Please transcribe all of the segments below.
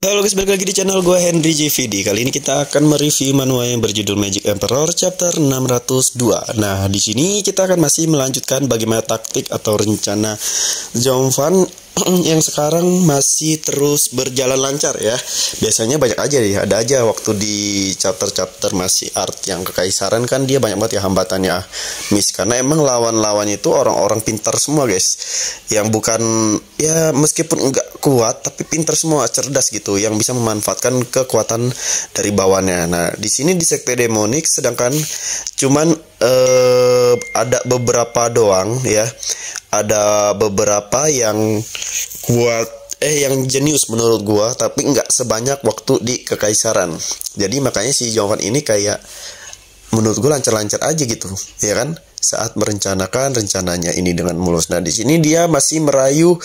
Halo guys, balik lagi di channel gue Henry JVD. Kali ini kita akan mereview manual yang berjudul Magic Emperor chapter 602. Nah, di sini kita akan masih melanjutkan bagaimana taktik atau rencana Jovan yang sekarang masih terus berjalan lancar ya. Biasanya banyak aja ya, ada aja waktu di chapter-chapter masih art yang kekaisaran kan dia banyak banget ya hambatannya miss, karena emang lawan-lawannya itu orang-orang pintar semua guys, yang bukan ya meskipun enggak kuat tapi pintar semua, cerdas gitu, yang bisa memanfaatkan kekuatan dari bawahnya. Nah, di sini di sekte demonik sedangkan cuman ada beberapa doang ya. Ada beberapa yang kuat yang jenius menurut gua, tapi nggak sebanyak waktu di kekaisaran. Jadi makanya si Jovan ini kayak menurut gua lancar-lancar aja gitu, ya kan? Saat merencanakan rencananya ini dengan mulus. Nah, di sini dia masih merayu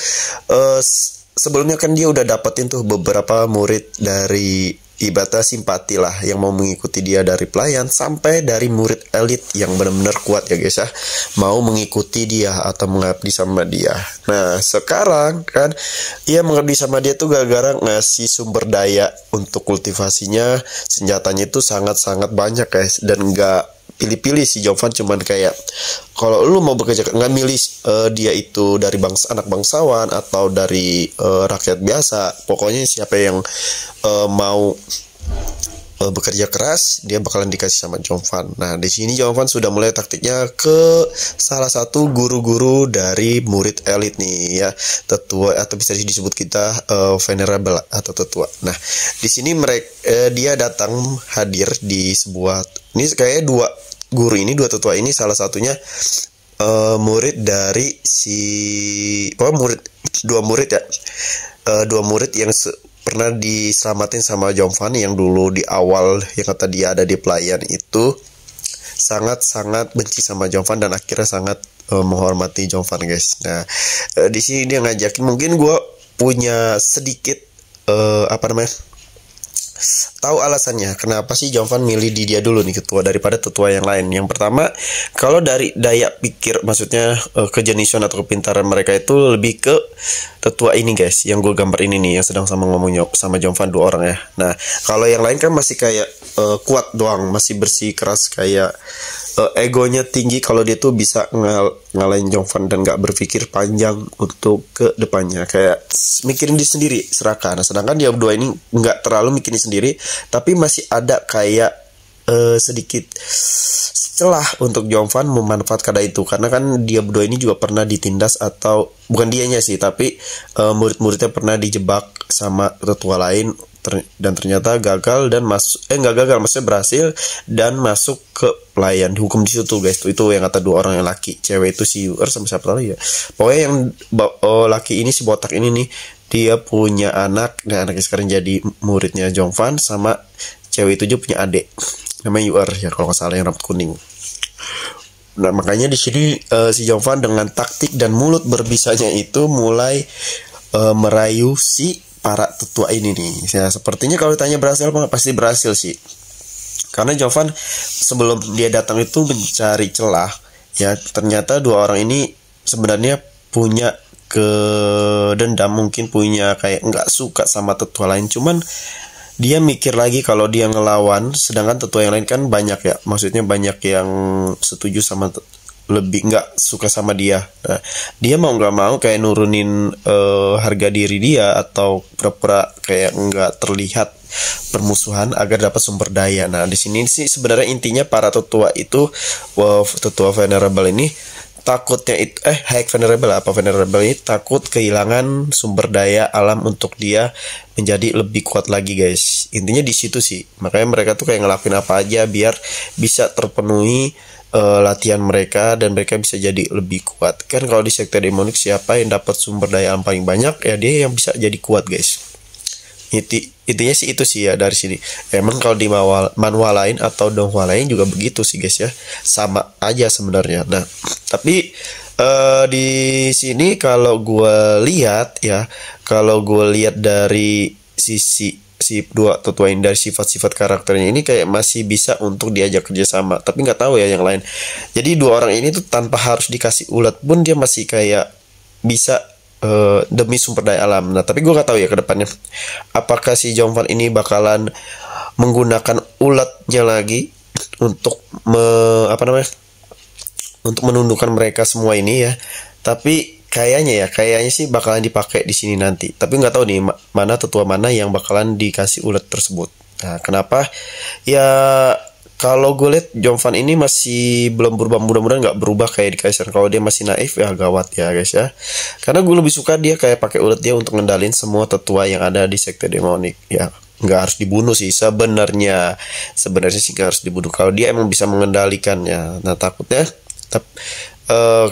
sebelumnya kan dia udah dapetin tuh beberapa murid dari ibadah simpati lah yang mau mengikuti dia, dari pelayan sampai dari murid elit yang benar-benar kuat ya guys ya, mau mengikuti dia atau mengabdi sama dia. Nah, sekarang kan ia mengabdi sama dia tuh gara-gara ngasih sumber daya untuk kultivasinya, senjatanya itu sangat-sangat banyak guys, dan nggak pilih-pilih si Jovan, cuman kayak kalau lu mau bekerja nggak milih dia itu dari anak bangsawan atau dari rakyat biasa, pokoknya siapa yang mau bekerja keras dia bakalan dikasih sama Jovan. Nah, di sini Jovan sudah mulai taktiknya ke salah satu guru-guru dari murid elit nih ya, tetua atau bisa disebut kita venerable atau tetua. Nah, di sini mereka dia datang hadir di sebuah, ini kayak dua guru ini, dua tetua ini salah satunya murid dari dua murid ya, dua murid yang pernah diselamatin sama Jovan yang dulu di awal yang kata dia ada di pelayan itu sangat-sangat benci sama Jovan dan akhirnya sangat menghormati Jovan guys. Nah, di sini dia ngajakin, mungkin gue punya sedikit tahu alasannya kenapa sih Jovan milih di dia dulu nih ketua daripada tetua yang lain. Yang pertama, kalau dari daya pikir, maksudnya kejeniusan atau kepintaran mereka itu lebih ke tetua ini guys, yang gue gambar ini nih, yang sedang sama ngomong sama Jovan, dua orang ya. Nah, kalau yang lain kan masih kayak kuat doang, masih bersih keras, kayak egonya tinggi kalau dia tuh bisa ngalahin Jovan dan gak berpikir panjang untuk ke depannya, kayak mikirin diri sendiri serakah. Nah, sedangkan dia berdua ini nggak terlalu mikirin sendiri, tapi masih ada kayak sedikit celah untuk Jovan memanfaatkan itu, karena kan dia berdua ini juga pernah ditindas, atau bukan dianya sih, tapi murid-muridnya pernah dijebak sama tetua lain dan ternyata gagal dan nggak gagal, maksudnya berhasil dan masuk ke pelayan, dihukum di situ guys. Itu yang kata dua orang yang laki, cewek itu si Yuer sama siapa lagi ya, pokoknya yang laki ini si botak ini nih, dia punya anak, dan anaknya sekarang jadi muridnya Jovan, sama cewek itu juga punya adik namanya Yuer ya kalau nggak salah, yang rambut kuning. Nah, makanya di sini si Jovan dengan taktik dan mulut berbisanya itu mulai merayu si para tetua ini nih. Ya, sepertinya kalau ditanya berhasil apa, pasti berhasil sih. Karena Jovan sebelum dia datang itu mencari celah, ya ternyata dua orang ini sebenarnya punya dendam, mungkin punya kayak nggak suka sama tetua lain, cuman dia mikir lagi kalau dia ngelawan, sedangkan tetua yang lain kan banyak ya, maksudnya banyak yang setuju sama lebih nggak suka sama dia. Nah, dia mau nggak mau kayak nurunin harga diri dia atau pura-pura kayak nggak terlihat permusuhan agar dapat sumber daya. Nah, di sini sih sebenarnya intinya para tetua itu, tetua venerable ini takutnya itu high venerable apa venerable ini takut kehilangan sumber daya alam untuk dia menjadi lebih kuat lagi guys. Intinya di situ sih, makanya mereka tuh kayak ngelakuin apa aja biar bisa terpenuhi latihan mereka dan mereka bisa jadi lebih kuat. Kan kalau di sekte demonik siapa yang dapat sumber daya alam paling banyak, ya dia yang bisa jadi kuat guys. Intinya sih itu sih ya dari sini. Emang kalau di manual lain atau donghua lain juga begitu sih guys ya, sama aja sebenarnya. Nah, tapi di sini kalau gue lihat ya, kalau gue lihat dari sisi si dua tetua ini, dari sifat-sifat karakternya ini kayak masih bisa untuk diajak kerjasama, tapi nggak tahu ya yang lain. Jadi dua orang ini tuh tanpa harus dikasih ulat pun dia masih kayak bisa demi sumber daya alam. Nah, tapi gue gak tahu ya ke depannya apakah si Jongvan ini bakalan menggunakan ulatnya lagi untuk untuk menundukkan mereka semua ini ya. Tapi kayaknya sih bakalan dipakai di sini nanti. Tapi nggak tahu nih mana tetua mana yang bakalan dikasih ulat tersebut. Nah, kenapa? Ya kalau gue lihat Jongvan ini masih belum berubah, mudah-mudahan nggak berubah kayak di Kaisar. Kalau dia masih naif ya gawat ya guys ya. Karena gue lebih suka dia kayak pakai ulat dia untuk ngendalin semua tetua yang ada di sekte demonik ya. Nggak harus dibunuh sih sebenarnya sih nggak harus dibunuh kalau dia emang bisa mengendalikannya. Nah takutnya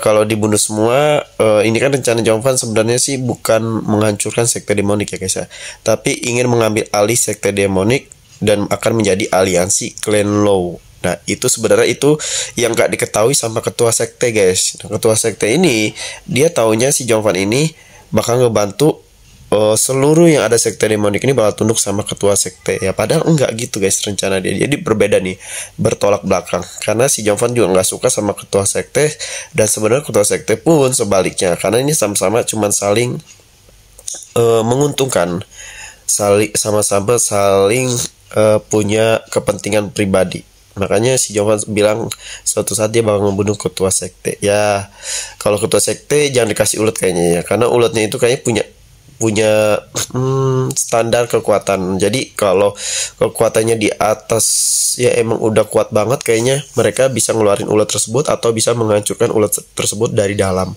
kalau dibunuh semua, ini kan rencana Jongvan sebenarnya sih bukan menghancurkan sekte demonik ya guys ya, tapi ingin mengambil alih sekte demonik dan akan menjadi aliansi Clan Law. Nah itu sebenarnya itu yang gak diketahui sama ketua sekte guys. Nah, ketua sekte ini dia taunya si Jongvan ini bakal ngebantu seluruh yang ada sekte demonik ini bakal tunduk sama ketua sekte ya, padahal enggak gitu guys rencana dia. Jadi berbeda nih, bertolak belakang, karena si Jongvan juga nggak suka sama ketua sekte dan sebenarnya ketua sekte pun sebaliknya, karena ini sama-sama cuman saling menguntungkan, sama-sama saling punya kepentingan pribadi. Makanya si Jongvan bilang suatu saat dia bakal membunuh ketua sekte ya. Kalau ketua sekte jangan dikasih ulat kayaknya ya, karena ulatnya itu kayaknya punya standar kekuatan. Jadi kalau kekuatannya di atas ya emang udah kuat banget, kayaknya mereka bisa ngeluarin ulat tersebut atau bisa menghancurkan ulat tersebut dari dalam.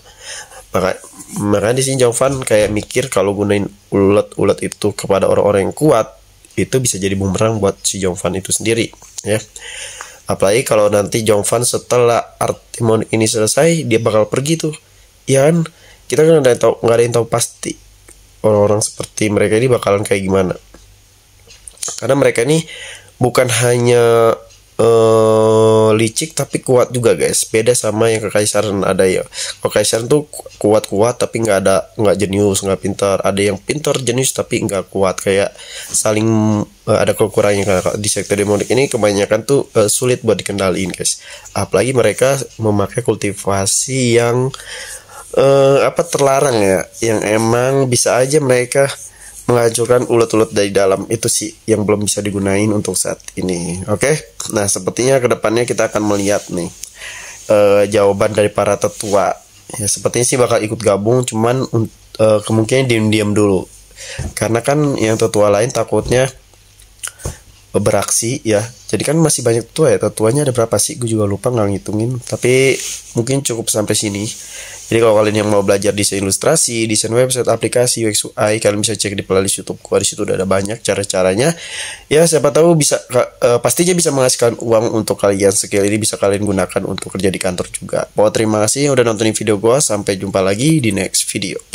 Makanya di sini Jongvan kayak mikir kalau gunain ulat itu kepada orang-orang yang kuat itu bisa jadi bumerang buat si Jongvan itu sendiri ya. Apalagi kalau nanti Jongvan setelah Artimon ini selesai dia bakal pergi tuh ya kan. Kita kan nggak ada yang tahu pasti orang-orang seperti mereka ini bakalan kayak gimana, karena mereka ini bukan hanya licik tapi kuat juga guys. Beda sama yang kekaisaran ada ya. Kekaisaran tuh kuat-kuat tapi nggak jenius, nggak pintar. Ada yang pintar jenius tapi nggak kuat, kayak saling ada kekurangannya. Di sekte demonik ini kebanyakan tuh sulit buat dikendaliin guys. Apalagi mereka memakai kultivasi yang terlarang ya, yang emang bisa aja mereka menghancurkan ulat-ulat dari dalam. Itu sih yang belum bisa digunain untuk saat ini. Oke. Nah sepertinya kedepannya kita akan melihat nih jawaban dari para tetua ya. Sepertinya sih bakal ikut gabung, cuman kemungkinan diam-diam dulu, karena kan yang tetua lain takutnya beraksi ya. Jadi kan masih banyak tetua ya. Tetuanya ada berapa sih? Gue juga lupa nggak ngitungin. Tapi mungkin cukup sampai sini. Jadi kalau kalian yang mau belajar desain ilustrasi, desain website, aplikasi, UX UI, kalian bisa cek di playlist YouTube gua. Di situ udah ada banyak cara-caranya. Ya siapa tahu bisa pastinya bisa menghasilkan uang untuk kalian. Skill ini bisa kalian gunakan untuk kerja di kantor juga. Terima kasih udah nontonin video gua. Sampai jumpa lagi di next video.